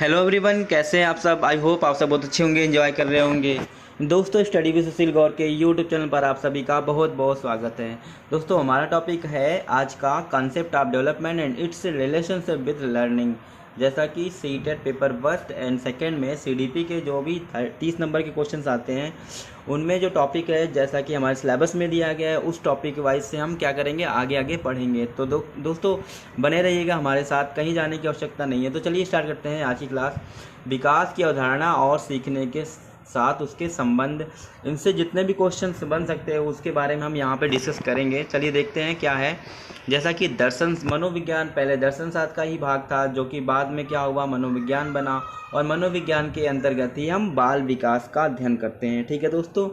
Hello everyone, कैसे हैं आप सब। आई होप आप सब बहुत अच्छे होंगे, एंजॉय कर रहे होंगे। दोस्तों, स्टडी विद सुशील गौर के यूट्यूब चैनल पर आप सभी का बहुत बहुत स्वागत है। दोस्तों, हमारा टॉपिक है आज का concept of development and it's relationship with learning. जैसा कि CTET paper first and second में सीडीपी के जो भी 30 नंबर के क्वेश्चंस आते हैं, उनमें जो टॉपिक है जैसा कि हमारे सिलेबस में दिया गया है, उस टॉपिक वाइज से हम क्या करेंगे, आगे आगे पढ़ेंगे। तो दोस्तों बने रहिएगा हमारे साथ, कहीं जाने की आवश्यकता नहीं है। तो चलिए स्टार्ट करते हैं आज की क्लास। विकास की अवधारणा और सीखने के साथ उसके संबंध, इनसे जितने भी क्वेश्चंस बन सकते हैं उसके बारे में हम यहाँ पे डिस्कस करेंगे। चलिए देखते हैं क्या है। जैसा कि दर्शन मनोविज्ञान, पहले दर्शन शास्त्र का ही भाग था, जो कि बाद में क्या हुआ, मनोविज्ञान बना। और मनोविज्ञान के अंतर्गत ही हम बाल विकास का अध्ययन करते हैं। ठीक है दोस्तों,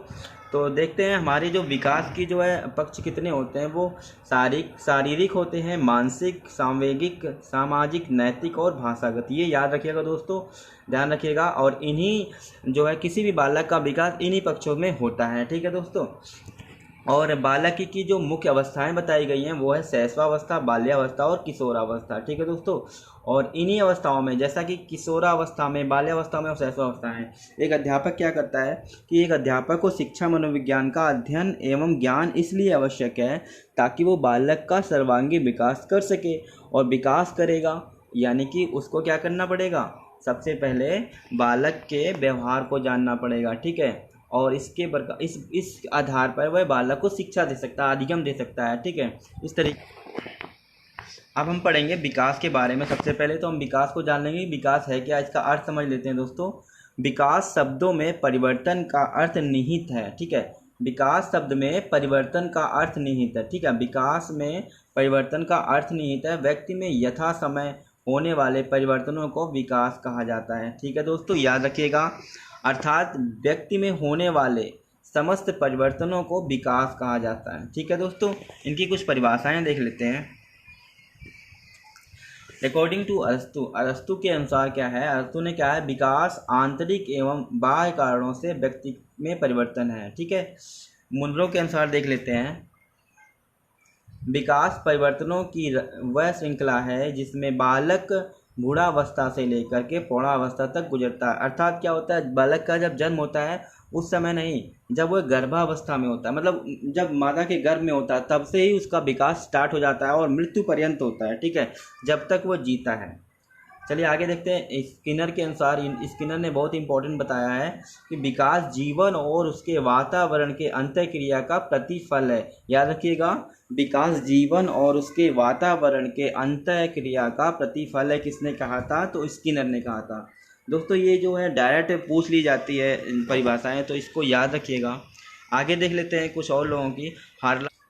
तो देखते हैं हमारे जो विकास की जो है पक्ष कितने होते हैं। वो शारीरिक होते हैं, मानसिक, सांवेगिक, सामाजिक, नैतिक और भाषागत। ये याद रखिएगा दोस्तों, ध्यान रखिएगा। और इन्हीं जो है किसी भी बालक का विकास इन्हीं पक्षों में होता है। ठीक है दोस्तों, और बालक की जो मुख्य अवस्थाएं बताई गई हैं वो है शैशवावस्था, बाल्यावस्था और किशोरावस्था। ठीक है दोस्तों, और इन्हीं अवस्थाओं में जैसा कि किशोरावस्था में, बाल्यावस्था में और शैशवावस्था है, एक अध्यापक क्या करता है कि एक अध्यापक को शिक्षा मनोविज्ञान का अध्ययन एवं ज्ञान इसलिए आवश्यक है ताकि वो बालक का सर्वांगीण विकास कर सके। और विकास करेगा यानी कि उसको क्या करना पड़ेगा, सबसे पहले बालक के व्यवहार को जानना पड़ेगा। ठीक है, और इसके प्रकार इस आधार पर वह बालक को शिक्षा दे सकता है, अधिगम दे सकता है। ठीक है, इस तरीके। अब हम पढ़ेंगे विकास के बारे में। सबसे पहले तो हम विकास को जान लेंगे, विकास है क्या, इसका अर्थ समझ लेते हैं दोस्तों। विकास शब्दों में परिवर्तन का अर्थ निहित है। ठीक है, विकास शब्द में परिवर्तन का अर्थ निहित है। ठीक है, विकास में परिवर्तन का अर्थ निहित है। व्यक्ति में यथा समय होने वाले परिवर्तनों को विकास कहा जाता है। ठीक है दोस्तों, याद रखिएगा, अर्थात व्यक्ति में होने वाले समस्त परिवर्तनों को विकास कहा जाता है। ठीक है दोस्तों, इनकी कुछ परिभाषाएं देख लेते हैं। अकॉर्डिंग टू अरस्तु, अरस्तु के अनुसार क्या है, अरस्तु ने क्या है, विकास आंतरिक एवं बाह्य कारणों से व्यक्ति में परिवर्तन है। ठीक है, मुनरो के अनुसार देख लेते हैं, विकास परिवर्तनों की वह श्रृंखला है जिसमें बालक बूढ़ावस्था से लेकर के पौढ़ावस्था तक गुजरता है। अर्थात क्या होता है, बालक का जब जन्म होता है उस समय नहीं, जब वह गर्भावस्था में होता है, मतलब जब माता के गर्भ में होता है तब से ही उसका विकास स्टार्ट हो जाता है और मृत्यु पर्यंत होता है। ठीक है, जब तक वो जीता है। चलिए आगे देखते हैं। स्किनर के अनुसार, स्किनर ने बहुत इंपॉर्टेंट बताया है कि विकास जीवन और उसके वातावरण के अंतःक्रिया का प्रतिफल है। याद रखिएगा, विकास जीवन और उसके वातावरण के अंतःक्रिया का प्रतिफल है। किसने कहा था, तो स्किनर ने कहा था। दोस्तों ये जो है डायरेक्ट पूछ ली जाती है परिभाषाएं, तो इसको याद रखिएगा। आगे देख लेते हैं कुछ और लोगों की।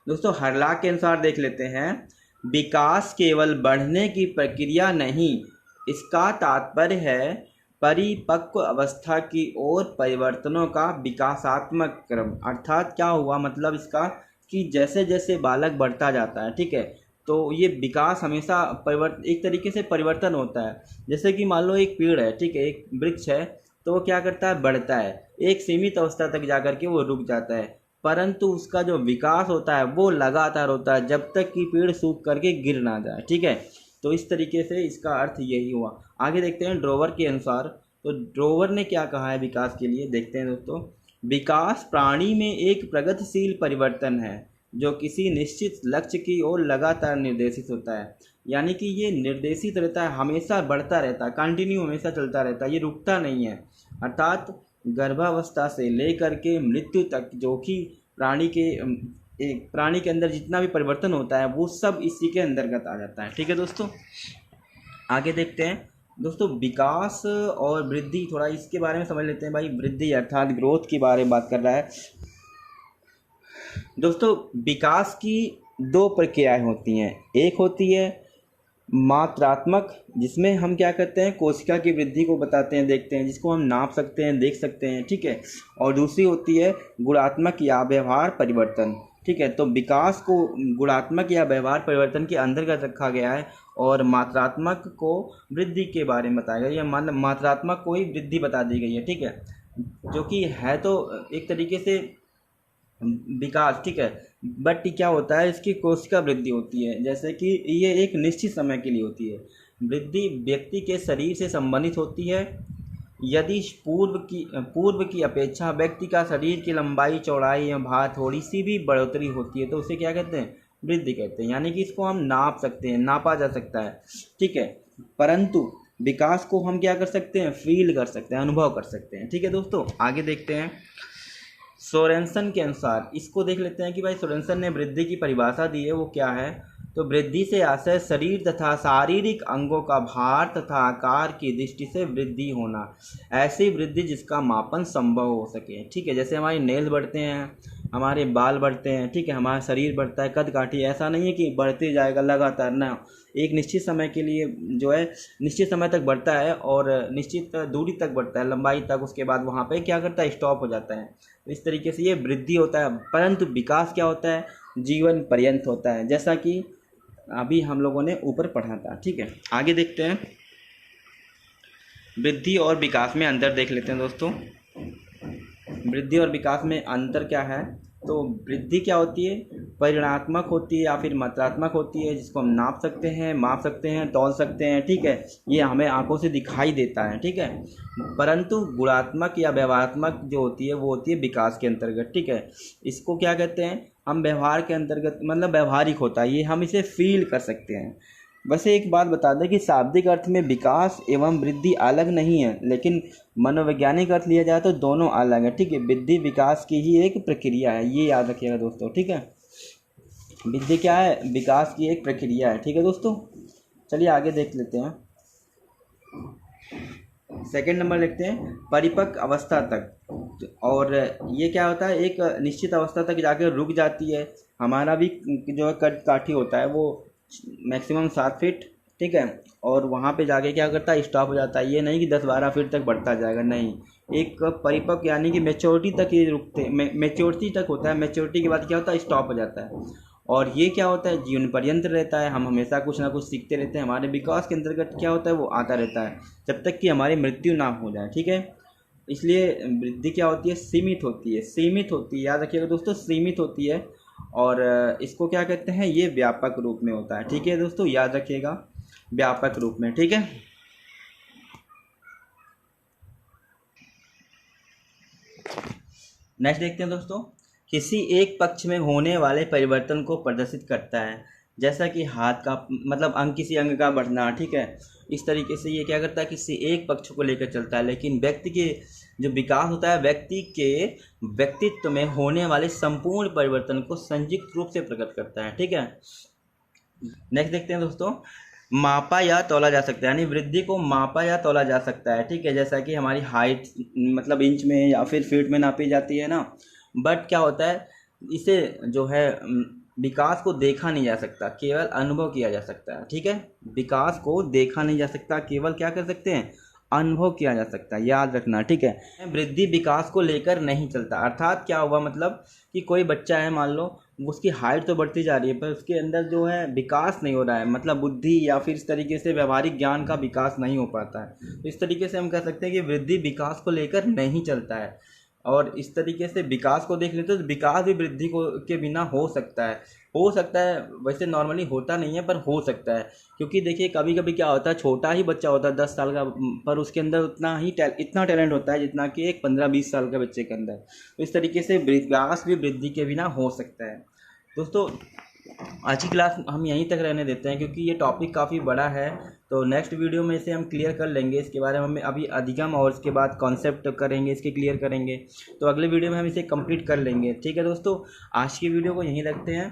दोस्तों हरलाक के अनुसार देख लेते हैं, विकास केवल बढ़ने की प्रक्रिया नहीं, इसका तात्पर्य है परिपक्व अवस्था की ओर परिवर्तनों का विकासात्मक क्रम। अर्थात क्या हुआ, मतलब इसका कि जैसे जैसे बालक बढ़ता जाता है, ठीक है, तो ये विकास हमेशा एक तरीके से परिवर्तन होता है। जैसे कि मान लो एक पेड़ है, ठीक है, एक वृक्ष है, तो वो क्या करता है, बढ़ता है, एक सीमित अवस्था तक जाकर के वो रुक जाता है, परंतु उसका जो विकास होता है वो लगातार होता है जब तक कि पेड़ सूख करके गिर ना जाए। ठीक है, तो इस तरीके से इसका अर्थ यही हुआ। आगे देखते हैं ड्रोवर के अनुसार, तो ड्रोवर ने क्या कहा है विकास के लिए, देखते हैं दोस्तों। विकास प्राणी में एक प्रगतिशील परिवर्तन है जो किसी निश्चित लक्ष्य की ओर लगातार निर्देशित होता है। यानी कि ये निर्देशित रहता है, हमेशा बढ़ता रहता है, कंटिन्यू हमेशा चलता रहता है, ये रुकता नहीं है। अर्थात गर्भावस्था से लेकर के मृत्यु तक जो कि प्राणी के अंदर जितना भी परिवर्तन होता है वो सब इसी के अंतर्गत आ जाता है। ठीक है दोस्तों, आगे देखते हैं। दोस्तों विकास और वृद्धि, थोड़ा इसके बारे में समझ लेते हैं भाई। वृद्धि अर्थात ग्रोथ के बारे में बात कर रहा है। दोस्तों विकास की दो प्रक्रियाएं होती हैं, एक होती है मात्रात्मक, जिसमें हम क्या करते हैं, कोशिका की वृद्धि को बताते हैं, देखते हैं, जिसको हम नाप सकते हैं, देख सकते हैं। ठीक है, और दूसरी होती है गुणात्मक या व्यवहार परिवर्तन। ठीक है, तो विकास को गुणात्मक या व्यवहार परिवर्तन के अंतर्गत रखा गया है और मात्रात्मक को वृद्धि के बारे में बताया गया, या मात्रात्मक को ही वृद्धि बता दी गई है। ठीक है, जो कि है तो एक तरीके से विकास, ठीक है, बट क्या होता है, इसकी कोशिका वृद्धि होती है, जैसे कि ये एक निश्चित समय के लिए होती है। वृद्धि व्यक्ति के शरीर से संबंधित होती है। यदि पूर्व की अपेक्षा व्यक्ति का शरीर की लंबाई, चौड़ाई या भार थोड़ी सी भी बढ़ोतरी होती है तो उसे क्या कहते हैं? वृद्धि कहते हैं। यानी कि इसको हम नाप सकते हैं, नापा जा सकता है, ठीक है। परंतु विकास को हम क्या कर सकते हैं? फील कर सकते हैं, अनुभव कर सकते हैं, ठीक है दोस्तों। आगे देखते हैं सोरेनसन के अनुसार, इसको देख लेते हैं कि भाई सोरेनसन ने वृद्धि की परिभाषा दी है, वो क्या है? तो वृद्धि से आशय शरीर तथा शारीरिक अंगों का भार तथा आकार की दृष्टि से वृद्धि होना, ऐसी वृद्धि जिसका मापन संभव हो सके, ठीक है। जैसे हमारे नेल बढ़ते हैं, हमारे बाल बढ़ते हैं, ठीक है, हमारा शरीर बढ़ता है, कद काठी, ऐसा नहीं है कि बढ़ते जाएगा लगातार ना, एक निश्चित समय के लिए जो है निश्चित समय तक बढ़ता है और निश्चित दूरी तक बढ़ता है, लंबाई तक, उसके बाद वहाँ पे क्या करता है? स्टॉप हो जाता है। इस तरीके से ये वृद्धि होता है। परंतु विकास क्या होता है? जीवन पर्यंत होता है, जैसा कि अभी हम लोगों ने ऊपर पढ़ा था, ठीक है। आगे देखते हैं वृद्धि और विकास में अंतर देख लेते हैं दोस्तों। वृद्धि और विकास में अंतर क्या है? तो वृद्धि क्या होती है? परिमाणात्मक होती है या फिर मात्रात्मक होती है, जिसको हम नाप सकते हैं, माप सकते हैं, तौल सकते हैं, ठीक है। ये हमें आंखों से दिखाई देता है, ठीक है। परंतु गुणात्मक या व्यवहारात्मक जो होती है वो होती है विकास के अंतर्गत, ठीक है। इसको क्या कहते हैं? हम व्यवहार के अंतर्गत, मतलब व्यवहारिक होता है, ये हम इसे फील कर सकते हैं। वैसे एक बात बता दें कि शाब्दिक अर्थ में विकास एवं वृद्धि अलग नहीं है, लेकिन मनोवैज्ञानिक अर्थ लिया जाए तो दोनों अलग है, ठीक है। वृद्धि विकास की ही एक प्रक्रिया है, ये याद रखिएगा दोस्तों, ठीक है। वृद्धि क्या है? विकास की एक प्रक्रिया है, ठीक है दोस्तों। चलिए आगे देख लेते हैं। सेकंड नंबर लिखते हैं परिपक्व अवस्था तक। और ये क्या होता है? एक निश्चित अवस्था तक जाकर रुक जाती है। हमारा भी जो है कद काठी होता है वो मैक्सिमम 7 फीट, ठीक है, और वहाँ पे जाके क्या करता है? स्टॉप हो जाता है। ये नहीं कि 10-12 फीट तक बढ़ता जाएगा, नहीं। एक परिपक्व यानी कि मैच्योरिटी तक ये रुकते, मैच्योरिटी तक होता है। मैच्योरिटी के बाद क्या होता है? स्टॉप हो जाता है। और ये क्या होता है? जीवन पर्यंत रहता है। हम हमेशा कुछ ना कुछ सीखते रहते हैं। हमारे विकास के अंतर्गत क्या होता है? वो आता रहता है जब तक कि हमारी मृत्यु ना हो जाए, ठीक है। इसलिए वृद्धि क्या होती है? सीमित होती है, सीमित होती है, याद रखिएगा दोस्तों, सीमित होती है। और इसको क्या कहते हैं? ये व्यापक रूप में होता है, ठीक है दोस्तों, याद रखिएगा, व्यापक रूप में, ठीक है। नेक्स्ट देखते हैं दोस्तों, किसी एक पक्ष में होने वाले परिवर्तन को प्रदर्शित करता है, जैसा कि हाथ का मतलब अंग, किसी अंग का बढ़ना, ठीक है। इस तरीके से ये क्या करता है? किसी एक पक्ष को लेकर चलता है। लेकिन व्यक्ति के जो विकास होता है, व्यक्ति के व्यक्तित्व में होने वाले संपूर्ण परिवर्तन को संयुक्त रूप से प्रकट करता है, ठीक है। नेक्स्ट देखते हैं दोस्तों, मापा या तौला जा सकता है, यानी वृद्धि को मापा या तौला जा सकता है, ठीक है। जैसा कि हमारी हाइट मतलब इंच में या फिर फीट में नापी जाती है ना, बट क्या होता है? इसे जो है विकास को देखा नहीं जा सकता, केवल अनुभव किया जा सकता है, ठीक है। विकास को देखा नहीं जा सकता, केवल क्या कर सकते हैं? अनुभव किया जा सकता है, याद रखना, ठीक है। वृद्धि विकास को लेकर नहीं चलता। अर्थात क्या हुआ? मतलब कि कोई बच्चा है, मान लो उसकी हाइट तो बढ़ती जा रही है पर उसके अंदर जो है विकास नहीं हो रहा है, मतलब बुद्धि या फिर इस तरीके से व्यवहारिक ज्ञान का विकास नहीं हो पाता है। तो इस तरीके से हम कह सकते हैं कि वृद्धि विकास को लेकर नहीं चलता है। और इस तरीके से विकास को देख लेते तो विकास भी वृद्धि को के बिना हो सकता है, हो सकता है। वैसे नॉर्मली होता नहीं है पर हो सकता है, क्योंकि देखिए कभी कभी क्या होता है, छोटा ही बच्चा होता है 10 साल का, पर उसके अंदर इतना टैलेंट होता है जितना कि एक 15-20 साल के बच्चे के अंदर। तो इस तरीके से विकास भी वृद्धि के बिना हो सकता है। दोस्तों आज की क्लास हम यहीं तक रहने देते हैं, क्योंकि ये टॉपिक काफ़ी बड़ा है। तो नेक्स्ट वीडियो में इसे हम क्लियर कर लेंगे, इसके बारे में हम अभी अधिगम और इसके बाद कॉन्सेप्ट करेंगे, इसके क्लियर करेंगे। तो अगले वीडियो में हम इसे कंप्लीट कर लेंगे, ठीक है दोस्तों। आज की वीडियो को यहीं रखते हैं।